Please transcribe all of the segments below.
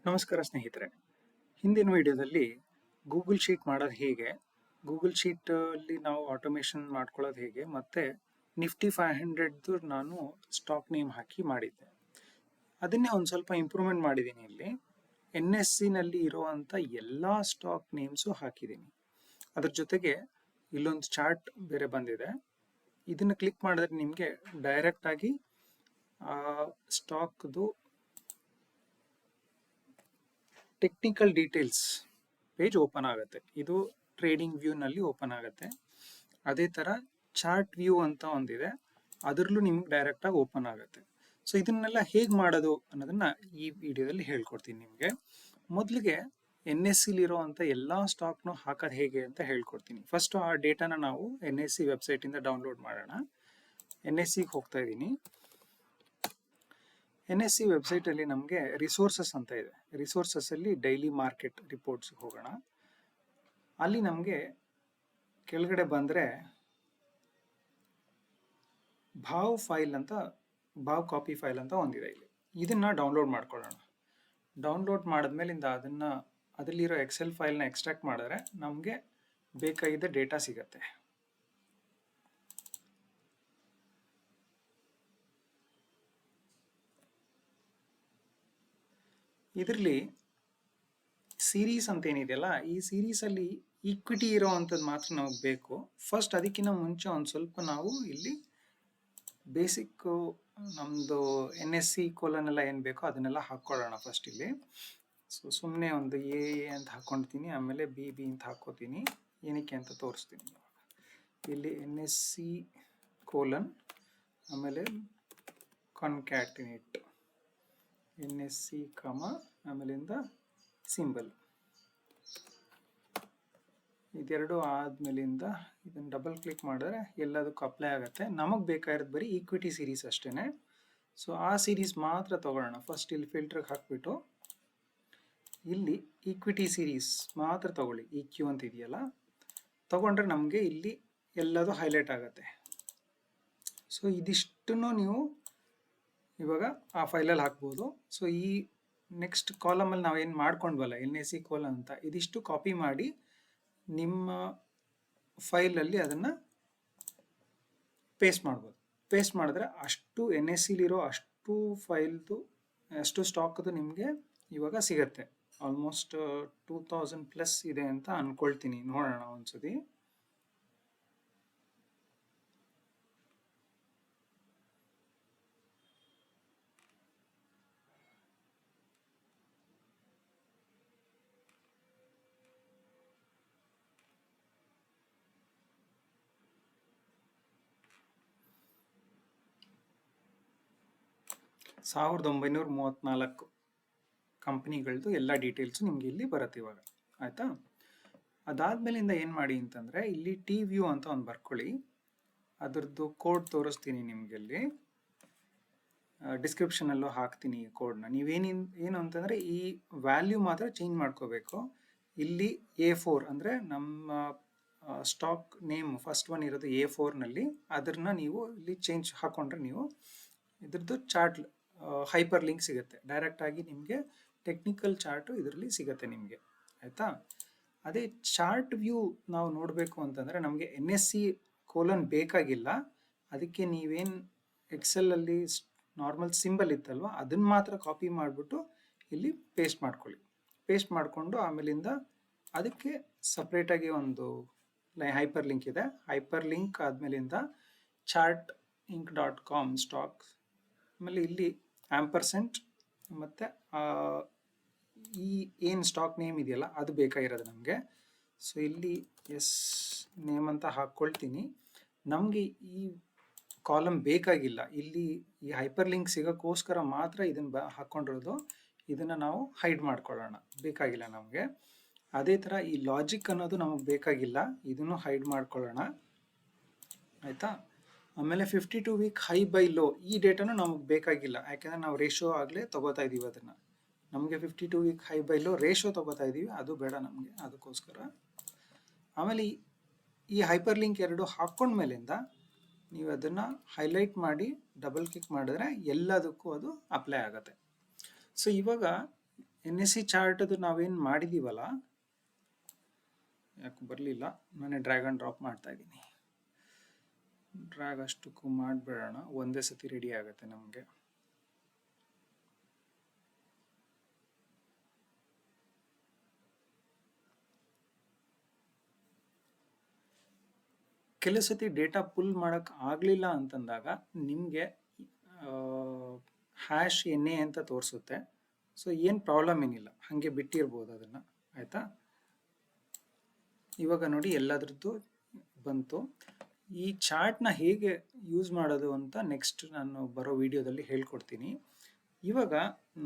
ನಮಸ್ಕಾರ ಸ್ನೇಹಿತರೆ. ಹಿಂದಿನ ವಿಡಿಯೋದಲ್ಲಿ ಗೂಗಲ್ ಶೀಟ್ ಮಾಡೋದು ಹೇಗೆ, ಗೂಗಲ್ ಶೀಟ್ ಅಲ್ಲಿ ನಾವು ಆಟೋಮೇಷನ್ ಮಾಡ್ಕೊಳ್ಳೋದು ಹೇಗೆ, ಮತ್ತೆ ನಿಫ್ಟಿ 500 ನಾನು ಸ್ಟಾಕ್ ನೇಮ್ ಹಾಕಿ ಮಾಡಿದ್ದೆ. ಅದನ್ನೇ ಒಂದು ಸ್ವಲ್ಪ ಇಂಪ್ರೂವ್ಮೆಂಟ್ ಮಾಡಿದ್ದೀನಿ. ಇಲ್ಲಿ NSE ನಲ್ಲಿ ಇರುವಂತ ಎಲ್ಲಾ ಸ್ಟಾಕ್ ನೇಮ್ಸು ಹಾಕಿದ್ದೀನಿ. ಅದ್ರ ಜೊತೆಗೆ ಇಲ್ಲೊಂದು ಚಾರ್ಟ್ ಬೇರೆ ಬಂದಿದೆ. ಇದನ್ನ ಕ್ಲಿಕ್ ಮಾಡಿದ್ರೆ ನಿಮಗೆ ಡೈರೆಕ್ಟ್ ಆಗಿ ಸ್ಟಾಕ್ದು ಟೆಕ್ನಿಕಲ್ ಡೀಟೇಲ್ಸ್ ಪೇಜ್ ಓಪನ್ ಆಗುತ್ತೆ. ಇದು ಟ್ರೇಡಿಂಗ್ ವ್ಯೂ ನಲ್ಲಿ ಓಪನ್ ಆಗುತ್ತೆ. ಅದೇ ತರ ಚಾರ್ಟ್ ವ್ಯೂ ಅಂತ ಒಂದಿದೆ, ಅದರಲ್ಲೂ ನಿಮ್ಗೆ ಡೈರೆಕ್ಟ್ ಆಗಿ ಓಪನ್ ಆಗುತ್ತೆ. ಸೊ ಇದನ್ನೆಲ್ಲ ಹೇಗೆ ಮಾಡೋದು ಅನ್ನೋದನ್ನ ಈ ವಿಡಿಯೋದಲ್ಲಿ ಹೇಳ್ಕೊಡ್ತೀನಿ ನಿಮಗೆ. ಮೊದಲಿಗೆ NSE ಇರುವಂತ ಎಲ್ಲಾ ಸ್ಟಾಕ್ನು ಹಾಕೋದು ಹೇಗೆ ಅಂತ ಹೇಳ್ಕೊಡ್ತೀನಿ. ಫಸ್ಟ್ ಆ ಡೇಟಾನ ನಾವು NSE ವೆಬ್ಸೈಟ್ ಇಂದ ಡೌನ್ಲೋಡ್ ಮಾಡೋಣ. NSE ಹೋಗ್ತಾ ಇದ್ದೀನಿ. NSE ವೆಬ್ಸೈಟ್ ಅಲ್ಲಿ ನಮಗೆ ರಿಸೋರ್ಸಸ್ ಅಂತ ಇದೆ. ರಿಸೋರ್ಸಸ್ ಅಲ್ಲಿ ಡೈಲಿ ಮಾರ್ಕೆಟ್ ರಿಪೋರ್ಟ್ಸ್ ಹೋಗೋಣ. ಅಲ್ಲಿ ನಮಗೆ ಕೆಳಗಡೆ ಬಂದ್ರೆ ಭಾವ್ ಫೈಲ್ ಅಂತ, ಭಾವ್ ಕಾಪಿ ಫೈಲ್ ಅಂತ ಒಂದಿದೆ. ಇಲ್ಲಿ ಇದನ್ನ ಡೌನ್ಲೋಡ್ ಮಾಡ್ಕೊಳ್ಳೋಣ. ಡೌನ್ಲೋಡ್ ಮಾಡಿದ್ಮೇಲಿಂದ ಅದರಲ್ಲಿರೋ ಎಕ್ಸೆಲ್ ಫೈಲ್ನ ಎಕ್ಸ್ಟ್ರಾಕ್ಟ್ ಮಾಡಿದ್ರೆ ನಮಗೆ ಬೇಕಾಗಿದ್ದ ಡೇಟಾ ಸಿಗತ್ತೆ. ಇದರಲ್ಲಿ ಸೀರೀಸ್ ಅಂತ ಏನಿದೆಯಲ್ಲ, ಈ ಸೀರೀಸ್ ಅಲ್ಲಿ ಈಕ್ವಿಟಿ ಇರೋವಂಥದ್ದು ಮಾತ್ರ ನಮಗೆ ಬೇಕು. ಫಸ್ಟ್ ಅದಕ್ಕಿಂತ ಮುಂಚೆ ಒಂದು ಸ್ವಲ್ಪ ನಾವು ಇಲ್ಲಿ ಬೇಸಿಕ್ ನಮ್ದು NSE ಕೋಲನ್ ಎಲ್ಲ ಏನು ಬೇಕೋ ಅದನ್ನೆಲ್ಲ ಹಾಕೊಳ್ಳೋಣ ಫಸ್ಟ್ ಇಲ್ಲಿ. ಸೊ ಸುಮ್ಮನೆ ಒಂದು A ಅಂತ ಹಾಕೊಳ್ತೀನಿ, ಆಮೇಲೆ B ಅಂತ ಹಾಕೋತೀನಿ. ಏನಕ್ಕೆ ಅಂತ ತೋರಿಸ್ತೀನಿ. ಇಲ್ಲಿ NSE ಕೋಲನ್, ಆಮೇಲೆ ಕಾನ್ಕ್ಯಾಟಿನೇಟ್ NSE ಕಮ, ಆಮೇಲಿಂದ ಸಿಂಬಲ್. ಇದೆರಡು ಆದ್ಮೇಲಿಂದ ಇದನ್ನ ಡಬಲ್ ಕ್ಲಿಕ್ ಮಾಡಿದ್ರೆ ಎಲ್ಲದಕ್ಕೂ ಅಪ್ಲೈ ಆಗುತ್ತೆ. ನಮಗೆ ಬೇಕಾಗಿರೋದು ಬರೀ ಈಕ್ವಿಟಿ ಸೀರೀಸ್ ಅಷ್ಟೇನೆ. ಸೊ ಆ ಸೀರೀಸ್ ಮಾತ್ರ ತಗೊಳ್ಳೋಣ. ಫಸ್ಟ್ ಇಲ್ಲಿ ಫಿಲ್ಟರ್ಗೆ ಹಾಕ್ಬಿಟ್ಟು ಇಲ್ಲಿ ಈಕ್ವಿಟಿ ಸೀರೀಸ್ ಮಾತ್ರ ತಗೊಳ್ಳಿ. EQ ಅಂತ ಇದೆಯಲ್ಲ, ತಗೊಂಡ್ರೆ ನಮಗೆ ಇಲ್ಲಿ ಎಲ್ಲದು ಹೈಲೈಟ್ ಆಗುತ್ತೆ. ಸೊ ಇದಿಷ್ಟನ್ನು ನೀವು ಇವಾಗ ಆ ಫೈಲಲ್ಲಿ ಹಾಕ್ಬೋದು. ಸೊ ಈ ನೆಕ್ಸ್ಟ್ ಕಾಲಮಲ್ಲಿ ನಾವೇನು ಮಾಡ್ಕೊಂಡ್ವಲ್ಲ NSE ಕೋಲನ್ ಅಂತ, ಇದಿಷ್ಟು ಕಾಪಿ ಮಾಡಿ ನಿಮ್ಮ ಫೈಲಲ್ಲಿ ಅದನ್ನು ಪೇಸ್ಟ್ ಮಾಡ್ಬೋದು. ಪೇಸ್ಟ್ ಮಾಡಿದ್ರೆ ಅಷ್ಟು NSEಲಿರೋ ಅಷ್ಟು ಫೈಲ್ದು, ಅಷ್ಟು ಸ್ಟಾಕ್ದು ನಿಮಗೆ ಇವಾಗ ಸಿಗತ್ತೆ. ಆಲ್ಮೋಸ್ಟ್ 2000+ ಇದೆ ಅಂತ ಅನ್ಕೊಳ್ತೀನಿ. ನೋಡೋಣ ಒಂದ್ಸತಿ. ಸಾವಿರದ 934 ಕಂಪ್ನಿಗಳದ್ದು ಎಲ್ಲ ಡೀಟೇಲ್ಸು ನಿಮ್ಗೆ ಇಲ್ಲಿ ಬರುತ್ತೆ ಇವಾಗ. ಆಯ್ತಾ? ಅದಾದ್ಮೇಲಿಂದ ಏನು ಮಾಡಿ ಅಂತಂದ್ರೆ ಇಲ್ಲಿ TView ಅಂತ ಒಂದು ಬರ್ಕೊಳ್ಳಿ. ಅದರದ್ದು ಕೋಡ್ ತೋರಿಸ್ತೀನಿ ನಿಮ್ಗೆ ಇಲ್ಲಿ, ಡಿಸ್ಕ್ರಿಪ್ಷನ್ ಅಲ್ಲೂ ಹಾಕ್ತೀನಿ ಈ ಕೋಡ್ನ. ಏನು ಅಂತಂದ್ರೆ ಈ ವ್ಯಾಲ್ಯೂ ಮಾತ್ರ ಚೇಂಜ್ ಮಾಡ್ಕೋಬೇಕು. ಇಲ್ಲಿ A4 ಅಂದ್ರೆ ನಮ್ಮ ಸ್ಟಾಕ್ ನೇಮ್ ಫಸ್ಟ್ ಒನ್ ಇರೋದು A4 ನಲ್ಲಿ, ಅದನ್ನ ನೀವು ಇಲ್ಲಿ ಚೇಂಜ್ ಹಾಕೊಂಡ್ರೆ ನೀವು ಇದ್ರದ್ದು ಚಾರ್ಟ್ ಹೈಪರ್ ಲಿಂಕ್ ಸಿಗುತ್ತೆ. ಡೈರೆಕ್ಟ್ ಆಗಿ ನಿಮಗೆ ಟೆಕ್ನಿಕಲ್ ಚಾರ್ಟ್ ಇದರಲ್ಲಿ ಸಿಗುತ್ತೆ ನಿಮಗೆ. ಆಯ್ತಾ? ಅದೇ ಚಾರ್ಟ್ ವ್ಯೂ ನಾವು ನೋಡಬೇಕು ಅಂತಂದ್ರೆ ನಮಗೆ NSE ಕೋಲನ್ ಬೇಕಾಗಿಲ್ಲ. ಅದಕ್ಕೆ ನೀವೇನು ಎಕ್ಸೆಲ್ ಅಲ್ಲಿ ನಾರ್ಮಲ್ ಸಿಂಬಲ್ ಇತ್ತಲ್ವ, ಅದನ್ನ ಮಾತ್ರ ಕಾಪಿ ಮಾಡಿಬಿಟ್ಟು ಇಲ್ಲಿ ಪೇಸ್ಟ್ ಮಾಡ್ಕೊಳ್ಳಿ. ಪೇಸ್ಟ್ ಮಾಡಿಕೊಂಡು ಆಮೇಲಿಂದ ಅದಕ್ಕೆ ಸಪ್ರೇಟಾಗಿ ಒಂದು ಹೈಪರ್ ಲಿಂಕ್ ಇದೆ. ಹೈಪರ್ ಲಿಂಕ್ ಆದ್ಮೇಲಿಂದ chartinc.com ಸ್ಟಾಕ್ಸ್, ಆಮೇಲೆ ಇಲ್ಲಿ ಆಂಪರ್ಸೆಂಟ್, ಮತ್ತೆ ಈ ಏನು ಸ್ಟಾಕ್ ನೇಮ್ ಇದೆಯಲ್ಲ ಅದು ಬೇಕಾಗಿರೋದು ನಮಗೆ. ಸೊ ಇಲ್ಲಿ ನೇಮ್ ಅಂತ ಹಾಕ್ಕೊಳ್ತೀನಿ. ನಮಗೆ ಈ ಕಾಲಮ್ ಬೇಕಾಗಿಲ್ಲ. ಇಲ್ಲಿ ಈ ಹೈಪರ್ ಲಿಂಕ್ ಸಿಗೋಕ್ಕೋಸ್ಕರ ಮಾತ್ರ ಇದನ್ನ ಹಾಕ್ಕೊಂಡಿರೋದು. ಇದನ್ನು ನಾವು ಹೈಡ್ ಮಾಡ್ಕೊಳ್ಳೋಣ, ಬೇಕಾಗಿಲ್ಲ ನಮಗೆ. ಅದೇ ಥರ ಈ ಲಾಜಿಕ್ ಅನ್ನೋದು ನಮಗೆ ಬೇಕಾಗಿಲ್ಲ, ಇದನ್ನು ಹೈಡ್ ಮಾಡ್ಕೊಳ್ಳೋಣ. ಆಯಿತಾ? ಆಮೇಲೆ 52 ವೀಕ್ ಹೈ ಬೈ ಲೋ, ಈ ಡೇಟಾನು ನಮಗೆ ಬೇಕಾಗಿಲ್ಲ. ಯಾಕೆಂದರೆ ನಾವು ರೇಷೋ ಆಗಲೇ ತಗೋತಾ ಇದ್ದೀವಿ ಅದನ್ನು. ನಮಗೆ 52 week high by low ratio ತಗೋತಾ ಇದ್ದೀವಿ, ಅದು ಬೇಡ ನಮಗೆ, ಅದಕ್ಕೋಸ್ಕರ. ಆಮೇಲೆ ಈ ಹೈಪರ್ ಲಿಂಕ್ ಎರಡು ಹಾಕ್ಕೊಂಡ್ಮೇಲಿಂದ ನೀವು ಅದನ್ನು ಹೈಲೈಟ್ ಮಾಡಿ ಡಬಲ್ ಕ್ಲಿಕ್ ಮಾಡಿದ್ರೆ ಎಲ್ಲದಕ್ಕೂ ಅದು ಅಪ್ಲೈ ಆಗುತ್ತೆ. ಸೊ ಇವಾಗ NSE ಚಾರ್ಟದು ನಾವೇನು ಮಾಡಿದ್ದೀವಲ್ಲ, ಯಾಕೆ ಬರಲಿಲ್ಲ, ನಾನೇ ಡ್ರ್ಯಾಗ್ ಆ್ಯಂಡ್ ಡ್ರಾಪ್ ಮಾಡ್ತಾ ಇದ್ದೀನಿ. ಡ್ರ್ಯಾಗ್ ಅಷ್ಟಕ್ಕೂ ಮಾಡಿಬಿಡೋಣ, ಒಂದೇ ಸತಿ ರೆಡಿ ಆಗುತ್ತೆ ನಮಗೆ. ಕೆಲವು ಸತಿ ಡೇಟಾ ಪುಲ್ ಮಾಡೋಕ್ಕೆ ಆಗಲಿಲ್ಲ ಅಂತಂದಾಗ ನಿಮಗೆ ಹ್ಯಾಶ್ NA ಅಂತ ತೋರಿಸುತ್ತೆ. ಸೊ ಏನು ಪ್ರಾಬ್ಲಮ್ ಏನಿಲ್ಲ, ಹಾಗೆ ಬಿಟ್ಟಿರ್ಬೋದು ಅದನ್ನು, ಆಯಿತಾ. ಇವಾಗ ನೋಡಿ ಎಲ್ಲದ್ರದ್ದು ಬಂತು. ಈ ಚಾರ್ಟ್ನ ಹೇಗೆ ಯೂಸ್ ಮಾಡೋದು ಅಂತ ನೆಕ್ಸ್ಟ್ ನಾನು ಬರೋ ವಿಡಿಯೋದಲ್ಲಿ ಹೇಳ್ಕೊಡ್ತೀನಿ. ಇವಾಗ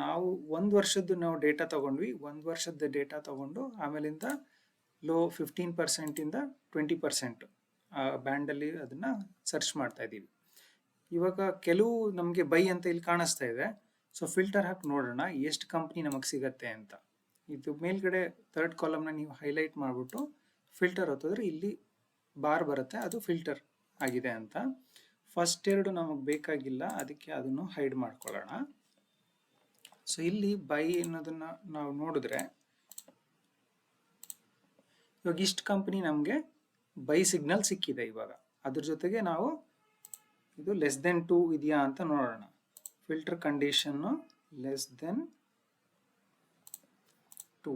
ನಾವು 1 ವರ್ಷದ್ದು ನಾವು ಡೇಟಾ ತೊಗೊಂಡ್ವಿ, 1 ವರ್ಷದ ಡೇಟಾ ತೊಗೊಂಡು ಆಮೇಲಿಂದ ಲೋ 15%ಇಂದ 20% ಬ್ಯಾಂಡಲ್ಲಿ ಅದನ್ನು ಸರ್ಚ್ ಮಾಡ್ತಾ ಇದ್ದೀವಿ. ಇವಾಗ ಕೆಲವು ನಮಗೆ ಬೈ ಅಂತ ಇಲ್ಲಿ ಕಾಣಿಸ್ತಾ ಇದೆ. ಸೊ ಫಿಲ್ಟರ್ ಹಾಕಿ ನೋಡೋಣ ಎಷ್ಟು ಕಂಪ್ನಿ ನಮಗೆ ಸಿಗತ್ತೆ ಅಂತ. ಇದು ಮೇಲ್ಗಡೆ 3rd ಕಾಲಮ್ನ ನೀವು ಹೈಲೈಟ್ ಮಾಡಿಬಿಟ್ಟು ಫಿಲ್ಟರ್ ಹೊತ್ತಿದ್ರೆ ಇಲ್ಲಿ ಬಾರ್ ಬರುತ್ತೆ, ಅದು ಫಿಲ್ಟರ್ ಆಗಿದೆ ಅಂತ. ಫಸ್ಟ್ 2 ನಮಗೆ ಬೇಕಾಗಿಲ್ಲ, ಅದಕ್ಕೆ ಅದನ್ನು ಹೈಡ್ ಮಾಡ್ಕೊಳ್ಳೋಣ. ಸೊ ಇಲ್ಲಿ ಬೈ ಅನ್ನೋದನ್ನು ನಾವು ನೋಡಿದ್ರೆ ಇವಾಗ ಇಷ್ಟು ಕಂಪ್ನಿ ನಮಗೆ ಬೈ ಸಿಗ್ನಲ್ ಸಿಕ್ಕಿದೆ. ಇವಾಗ ಅದ್ರ ಜೊತೆಗೆ ನಾವು ಇದು ಲೆಸ್ ದೆನ್ 2 ಇದೆಯಾ ಅಂತ ನೋಡೋಣ. ಫಿಲ್ಟರ್ ಕಂಡೀಷನ್ನು ಲೆಸ್ ದೆನ್ 2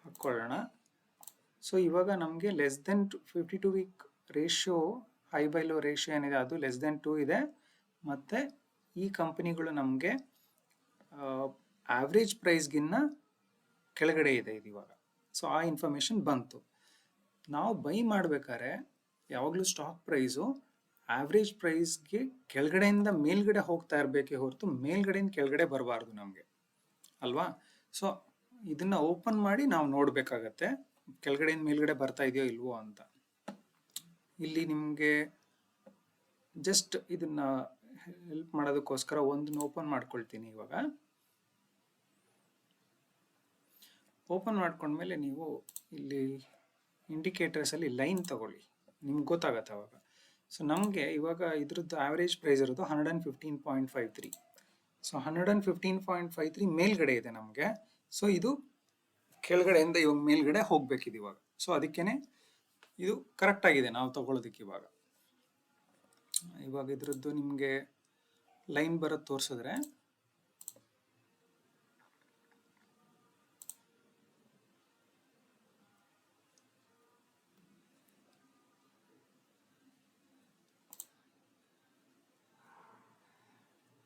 ಹಾಕ್ಕೊಳ್ಳೋಣ. ಸೊ ಇವಾಗ ನಮಗೆ less than 52 week ratio, high by low ratio ಏನಿದೆ ಅದು ಲೆಸ್ ದೆನ್ 2 ಇದೆ. ಮತ್ತು ಈ ಕಂಪನಿಗಳು ನಮಗೆ ಆವ್ರೇಜ್ ಪ್ರೈಸ್ಗಿನ್ನ ಕೆಳಗಡೆ ಇದೆ ಇದು ಇವಾಗ. ಸೊ ಆ ಇನ್ಫಾರ್ಮೇಷನ್ ಬಂತು. ನಾವು ಬೈ ಮಾಡಬೇಕಾದ್ರೆ ಯಾವಾಗಲೂ ಸ್ಟಾಕ್ ಪ್ರೈಸು ಆವ್ರೇಜ್ ಪ್ರೈಸ್ಗೆ ಕೆಳಗಡೆಯಿಂದ ಮೇಲ್ಗಡೆ ಹೋಗ್ತಾ ಇರಬೇಕೇ ಹೊರತು ಮೇಲ್ಗಡೆಯಿಂದ ಕೆಳಗಡೆ ಬರಬಾರ್ದು ನಮಗೆ, ಅಲ್ವಾ. ಸೊ ಇದನ್ನು ಓಪನ್ ಮಾಡಿ ನಾವು ನೋಡಬೇಕಾಗತ್ತೆ ಕೆಳಗಡೆಯಿಂದ ಮೇಲ್ಗಡೆ ಬರ್ತಾ ಇದೆಯೋ ಇಲ್ವೋ ಅಂತ. ಇಲ್ಲಿ ನಿಮಗೆ ಜಸ್ಟ್ ಇದನ್ನು ಹೆಲ್ಪ್ ಮಾಡೋದಕ್ಕೋಸ್ಕರ ಒಂದನ್ನು ಓಪನ್ ಮಾಡ್ಕೊಳ್ತೀನಿ. ಇವಾಗ ಓಪನ್ ಮಾಡ್ಕೊಂಡ್ಮೇಲೆ ನೀವು ಇಲ್ಲಿ ಇಂಡಿಕೇಟರ್ಸಲ್ಲಿ ಲೈನ್ ತಗೊಳ್ಳಿ, ನಿಮ್ಗೆ ಗೊತ್ತಾಗತ್ತೆ ಅವಾಗ. ಸೊ ನಮಗೆ ಇವಾಗ ಇದ್ರದ್ದು ಆವ್ರೇಜ್ ಪ್ರೈಸ್ ಇರೋದು 115.53. ಸೊ 115.53 ಮೇಲ್ಗಡೆ ಇದೆ ನಮಗೆ. ಸೊ ಇದು ಕೆಳಗಡೆಯಿಂದ ಇವಾಗ ಮೇಲ್ಗಡೆ ಹೋಗ್ಬೇಕಿದೆ ಇವಾಗ. ಸೊ ಅದಕ್ಕೇನೆ ಇದು ಕರೆಕ್ಟ್ ಆಗಿದೆ ನಾವು ತಗೊಳ್ಳೋದಕ್ಕೆ. ಇವಾಗ ಇದ್ರದ್ದು ನಿಮಗೆ ಲೈನ್ ಬರೋದು ತೋರಿಸಿದ್ರೆ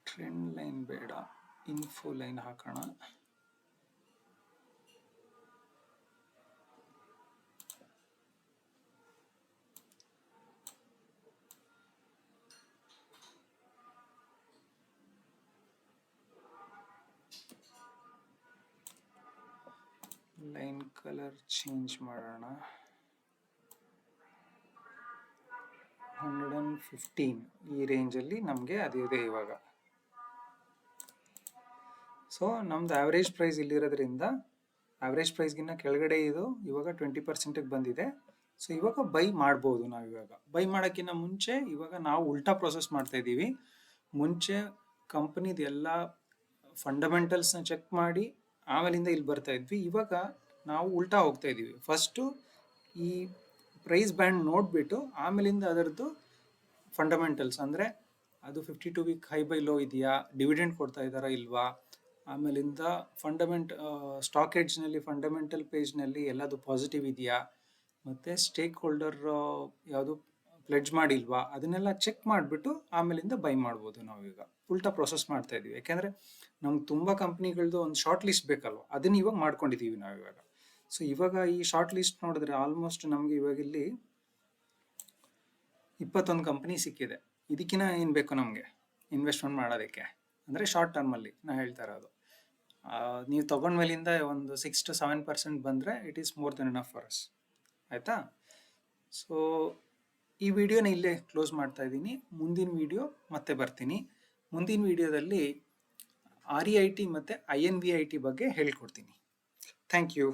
ಟ್ರೆಂಡ್ ಲೈನ್ ಬೇಡ, ಇನ್ಫೋ ಲೈನ್ ಹಾಕೋಣ. ಲೈನ್ ಕಲರ್ ಚೇಂಜ್ ಮಾಡೋಣ. 115 ಈ ರೇಂಜಲ್ಲಿ ನಮಗೆ ಅದು ಇದೆ ಇವಾಗ. ಸೊ ನಮ್ದು ಆವ್ರೇಜ್ ಪ್ರೈಸ್ ಇಲ್ಲಿರೋದ್ರಿಂದ ಆವ್ರೇಜ್ ಪ್ರೈಸ್ಗಿನ್ನ ಕೆಳಗಡೆ ಇದು ಇವಾಗ 20%ಗೆ ಬಂದಿದೆ. ಸೊ ಇವಾಗ ಬೈ ಮಾಡ್ಬೋದು ನಾವು. ಇವಾಗ ಬೈ ಮಾಡೋಕ್ಕಿಂತ ಮುಂಚೆ ಇವಾಗ ನಾವು ಉಲ್ಟಾ ಪ್ರೊಸೆಸ್ ಮಾಡ್ತಾ ಇದ್ದೀವಿ. ಮುಂಚೆ ಕಂಪ್ನಿದು ಎಲ್ಲ ಫಂಡಮೆಂಟಲ್ಸ್ನ ಚೆಕ್ ಮಾಡಿ ಆಮೇಲಿಂದ ಇಲ್ಲಿ ಬರ್ತಾ ಇದ್ವಿ. ಇವಾಗ ನಾವು ಉಲ್ಟಾ ಹೋಗ್ತಾ ಇದ್ದೀವಿ. ಫಸ್ಟು ಈ ಪ್ರೈಸ್ ಬ್ಯಾಂಡ್ ನೋಡಿಬಿಟ್ಟು ಆಮೇಲಿಂದ ಅದರದ್ದು ಫಂಡಮೆಂಟಲ್ಸ್, ಅಂದರೆ ಅದು 52 ವೀಕ್ ಹೈ ಬೈ ಲೋ ಇದೆಯಾ, ಡಿವಿಡೆಂಡ್ ಕೊಡ್ತಾ ಇದ್ದಾರಾ ಇಲ್ವಾ, ಆಮೇಲಿಂದ ಸ್ಟಾಕ್ ಎಡ್ಜ್ನಲ್ಲಿ ಫಂಡಮೆಂಟಲ್ ಪೇಜ್ನಲ್ಲಿ ಎಲ್ಲದು ಪಾಸಿಟಿವ್ ಇದೆಯಾ, ಮತ್ತು ಸ್ಟೇಕ್ ಹೋಲ್ಡರ್ ಯಾವುದು ಪ್ಲೆಡ್ಜ್ ಮಾಡಿಲ್ವಾ, ಅದನ್ನೆಲ್ಲ ಚೆಕ್ ಮಾಡಿಬಿಟ್ಟು ಆಮೇಲಿಂದ ಬೈ ಮಾಡ್ಬೋದು. ನಾವೀಗ ಉಲ್ಟಾ ಪ್ರೊಸೆಸ್ ಮಾಡ್ತಾ ಇದ್ದೀವಿ. ಯಾಕೆಂದರೆ ನಮ್ಗೆ ತುಂಬ ಕಂಪ್ನಿಗಳದ್ದು ಒಂದು ಶಾರ್ಟ್ ಲಿಸ್ಟ್ ಬೇಕಲ್ವ, ಅದನ್ನು ಇವಾಗ ಮಾಡ್ಕೊಂಡಿದ್ದೀವಿ ನಾವಿವಾಗ. ಸೊ ಇವಾಗ ಈ ಶಾರ್ಟ್ ಲಿಸ್ಟ್ ನೋಡಿದ್ರೆ ಆಲ್ಮೋಸ್ಟ್ ನಮಗೆ ಇವಾಗ ಇಲ್ಲಿ 21 ಕಂಪ್ನಿ ಸಿಕ್ಕಿದೆ. ಇದಕ್ಕಿಂತ ಏನು ಬೇಕು ನಮಗೆ ಇನ್ವೆಸ್ಟ್ಮೆಂಟ್ ಮಾಡೋದಕ್ಕೆ, ಅಂದರೆ ಶಾರ್ಟ್ ಟರ್ಮಲ್ಲಿ ನಾ ಹೇಳ್ತಾ ಇರೋದು. ನೀವು ತೊಗೊಂಡ್ಮೇಲಿಂದ ಒಂದು 6 to 7% ಬಂದರೆ it is more than enough for us, ಆಯಿತಾ. ಸೊ ಈ ವಿಡಿಯೋನ ಇಲ್ಲೇ ಕ್ಲೋಸ್ ಮಾಡ್ತಾ ಇದ್ದೀನಿ. ಮುಂದಿನ ವಿಡಿಯೋ ಮತ್ತೆ ಬರ್ತೀನಿ. ಮುಂದಿನ ವಿಡಿಯೋದಲ್ಲಿ REIT ಮತ್ತು INVIT ಬಗ್ಗೆ ಹೇಳ್ಕೊಡ್ತೀನಿ. Thank you.